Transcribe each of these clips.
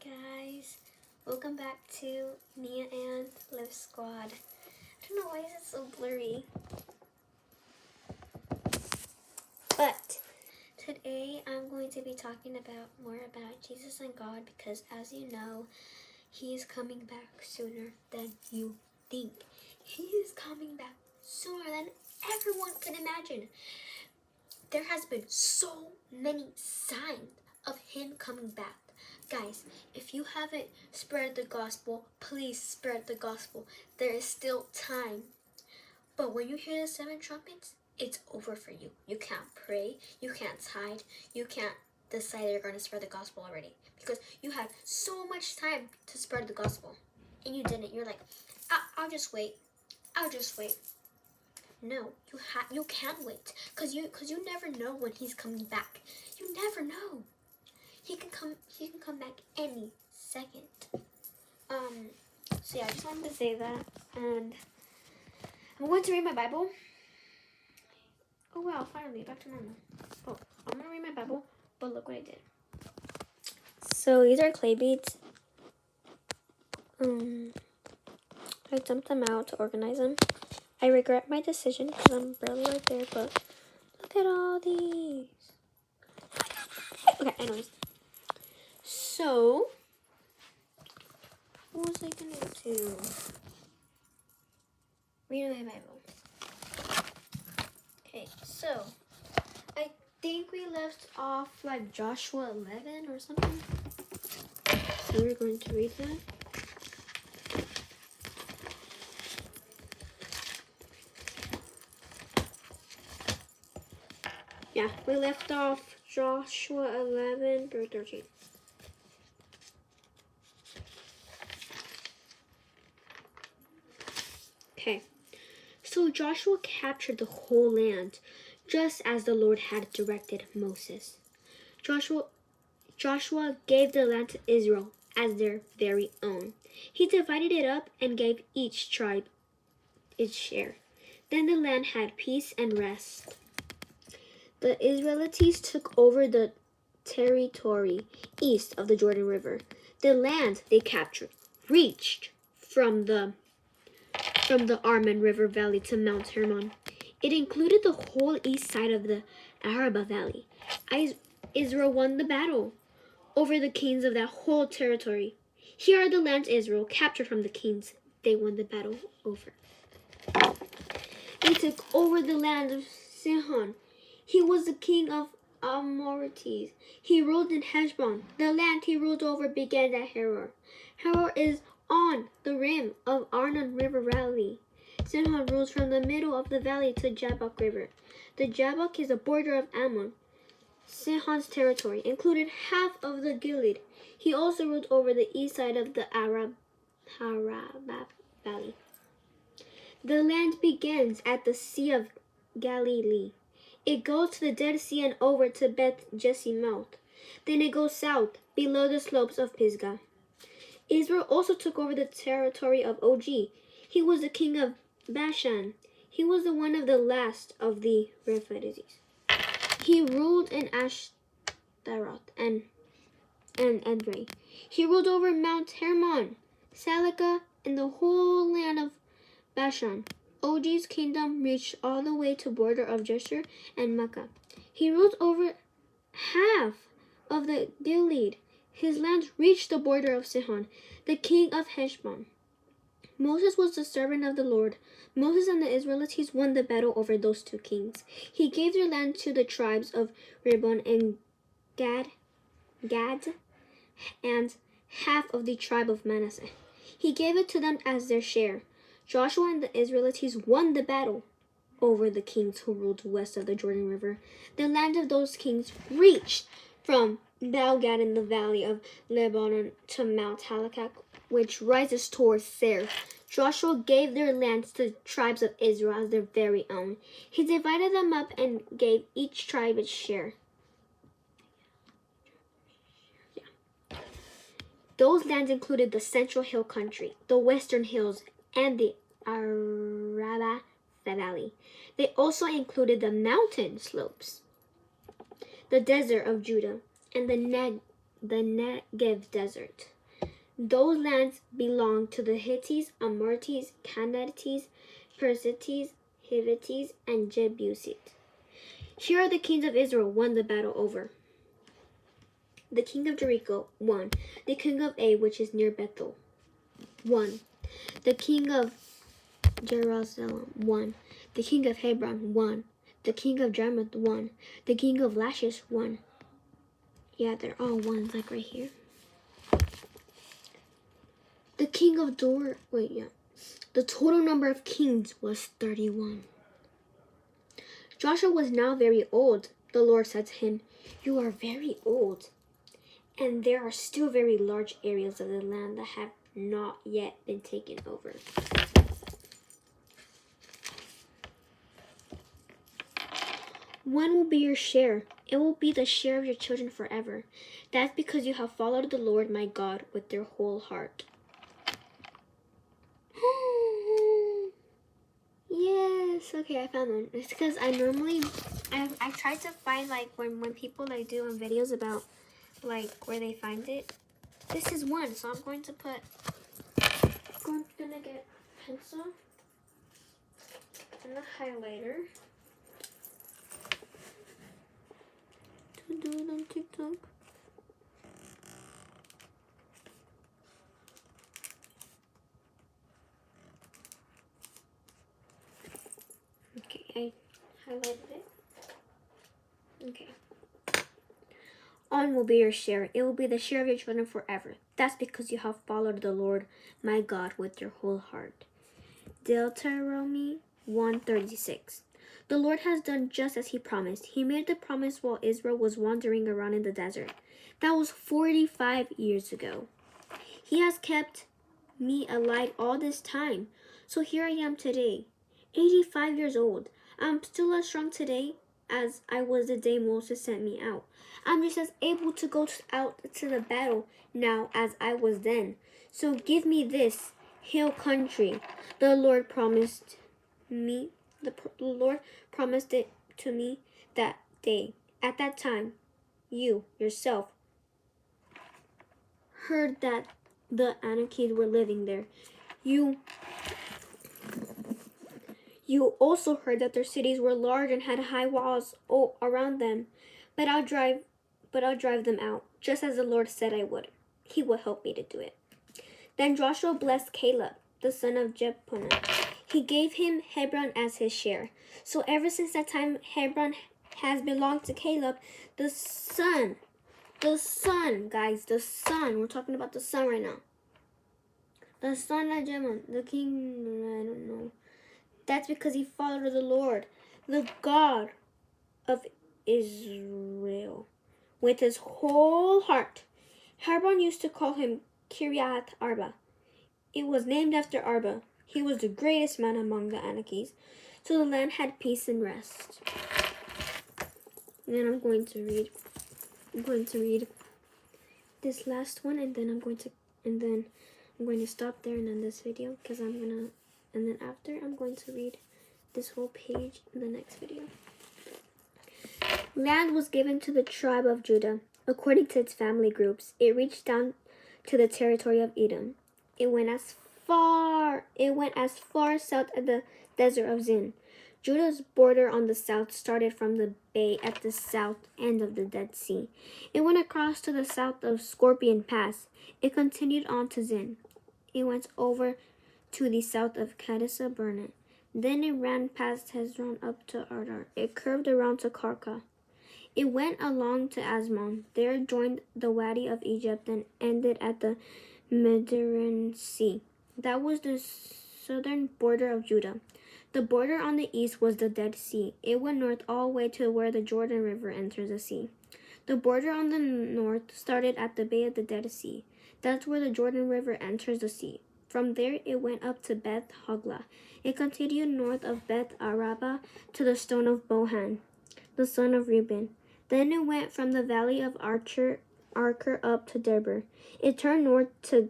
Hey guys, welcome back to Nia and Liv Squad. I don't know why is it so blurry. But today I'm going to be talking more about Jesus and God because as you know, He is coming back sooner than you think. He is coming back sooner than everyone could imagine. There has been so many signs of Him coming back. Guys, if you haven't spread the gospel, please spread the gospel. There is still time. But when you hear the 7 trumpets, it's over for you. You can't pray, you can't tithe, you can't decide you're going to spread the gospel already. Because you had so much time to spread the gospel. And you didn't. You're like, I'll just wait. I'll just wait. No, you can't wait. Because you never know when He's coming back. You never know. He can come back any second. So yeah, I just wanted to say that, and I'm going to read my Bible. Oh wow, finally back to normal. Oh, I'm gonna read my Bible, but look what I did. So these are clay beads. I dumped them out to organize them. I regret my decision because I'm barely right there, but look at all these. Okay, anyways. So, what was I gonna do? Read my Bible. Okay, so I think we left off like Joshua 11 or something. So we're going to read that. Yeah, we left off Joshua 11 through 13. Okay, so Joshua captured the whole land, just as the Lord had directed Moses. Joshua gave the land to Israel as their very own. He divided it up and gave each tribe its share. Then the land had peace and rest. The Israelites took over the territory east of the Jordan River. The land they captured reached from the Arnon River Valley to Mount Hermon. It included the whole east side of the Araba Valley. Israel won the battle over the kings of that whole territory. Here are the lands Israel captured from the kings they won the battle over. They took over the land of Sihon. He was the king of Amorites. He ruled in Heshbon. The land he ruled over began at Haror. Haror is on the rim of Arnon River Valley. Sihon rules from the middle of the valley to Jabbok River. The Jabbok is the border of Ammon. Sihon's territory included half of the Gilead. He also ruled over the east side of the Araba Valley. The land begins at the Sea of Galilee. It goes to the Dead Sea and over to Beth Jeshimoth. Then it goes south, below the slopes of Pisgah. Israel also took over the territory of Og. He was the king of Bashan. He was the one of the last of the Rephaites. He ruled in Ashtaroth and Edrei. He ruled over Mount Hermon, Salakah, and the whole land of Bashan. Og's kingdom reached all the way to border of Jeshur and Makkah. He ruled over half of the Gilead. His lands reached the border of Sihon, the king of Heshbon. Moses was the servant of the Lord. Moses and the Israelites won the battle over those 2 kings. He gave their land to the tribes of Reuben and Gad, and half of the tribe of Manasseh. He gave it to them as their share. Joshua and the Israelites won the battle over the kings who ruled west of the Jordan River. The land of those kings reached from Baal-Gad in the valley of Lebanon to Mount Halakah, which rises towards Seir. Joshua gave their lands to the tribes of Israel as their very own. He divided them up and gave each tribe its share. Those lands included the Central Hill Country, the Western Hills, and the Araba Valley. They also included the mountain slopes, the desert of Judah, and the the Negev desert. Those lands belonged to the Hittites, Amorites, Canaanites, Perizzites, Hivites, and Jebusites. Here are the kings of Israel won the battle over. The king of Jericho won. The king of Ai, which is near Bethel, won. The king of Jerusalem won. The king of Hebron won. The king of Jarmuth won. The king of Lachish won. Yeah, they're all ones, like right here. The king of The total number of kings was 31. Joshua was now very old. The Lord said to him, "You are very old, and there are still very large areas of the land that have not yet been taken over. When will be your share? It will be the share of your children forever. That's because you have followed the Lord my God with your whole heart." Yes, okay, I found one. It's because I try to find like when people like do videos about like where they find it. This is one, so I'm going to put. I'm gonna get a pencil and a highlighter to do it on TikTok. Okay, I highlighted it. Okay. On will be your share. It will be the share of your children forever. That's because you have followed the Lord my God with your whole heart. Deuteronomy 1:36. The Lord has done just as he promised. He made the promise while Israel was wandering around in the desert. That was 45 years ago. He has kept me alive all this time. So here I am today, 85 years old. I'm still as strong today as I was the day Moses sent me out. I'm just as able to go out to the battle now as I was then. So give me this hill country. The Lord promised me. The Lord promised it to me that day. At that time, you yourself heard that the Anakids were living there. You also heard that their cities were large and had high walls around them. But I'll drive them out, just as the Lord said I would. He will help me to do it. Then Joshua blessed Caleb, the son of Jephunneh. He gave him Hebron as his share. So ever since that time, Hebron has belonged to Caleb, the son, guys, the son. We're talking about the son right now. The son of Jeman, the king, I don't know. That's because he followed the Lord, the God of Israel, with his whole heart. Hebron used to call him Kiryat Arba. It was named after Arba. He was the greatest man among the Anakims. So the land had peace and rest. And then I'm going to read this last one, and then I'm going to stop there and end this video and then after I'm going to read this whole page in the next video. Land was given to the tribe of Judah according to its family groups. It reached down to the territory of Edom. It went as far south as the desert of Zin. Judah's border on the south started from the bay at the south end of the Dead Sea. It went across to the south of Scorpion Pass. It continued on to Zin. It went over to the south of Kadesh Barnea. Then it ran past Hezron up to Ardar. It curved around to Karka. It went along to Asmon. There joined the Wadi of Egypt and ended at the Mediterranean Sea. That was the southern border of Judah. The border on the east was the Dead Sea. It went north all the way to where the Jordan River enters the sea. The border on the north started at the Bay of the Dead Sea. That's where the Jordan River enters the sea. From there, it went up to Beth Hogla. It continued north of Beth Araba to the stone of Bohan, the son of Reuben. Then it went from the valley of Archer up to Derber. It turned north to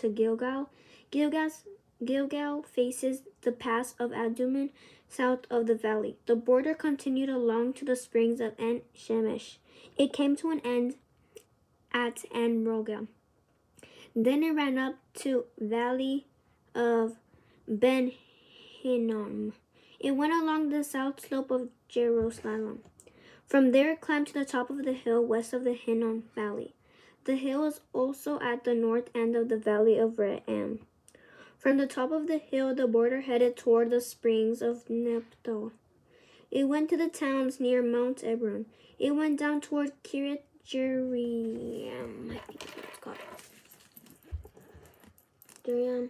Gilgal. Gilgal faces the pass of Adummim south of the valley. The border continued along to the springs of En Shemesh. It came to an end at En-Rogel. Then it ran up to valley of Ben Hinnom. It went along the south slope of Jerusalem. From there it climbed to the top of the hill west of the Hinnom Valley. The hill is also at the north end of the valley of Re'em. From the top of the hill, the border headed toward the springs of Nephtali. It went to the towns near Mount Hebron. It went down toward Kiryat Jearim. I think that's what it's called. Jearim.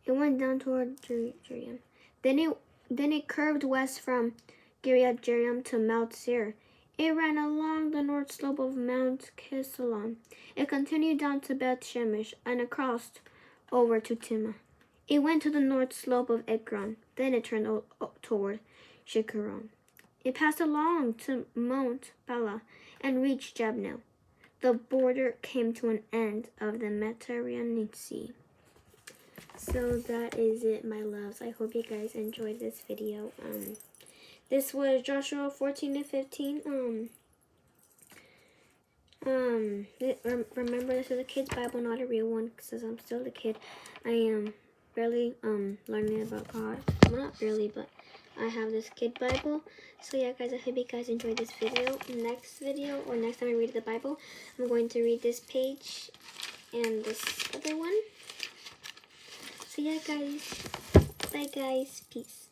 It went down toward Jearim. Then it curved west from Kiryat Jearim to Mount Seir. It ran along the north slope of Mount Kesalon. It continued down to Beth Shemesh and across over to Timnah. It went to the north slope of Ekron. Then it turned toward Shikkeron. It passed along to Mount Bala and reached Jabnel. The border came to an end of the Mediterranean Sea. So that is it, my loves. I hope you guys enjoyed this video. This was Joshua 14 to 15. Remember, this is a kid's Bible, not a real one, because I'm still a kid. I am barely learning about God. Well, not really, but I have this kid Bible. So yeah, guys, I hope you guys enjoyed this video. Next video, or next time I read the Bible, I'm going to read this page and this other one. So yeah, guys. Bye, guys. Peace.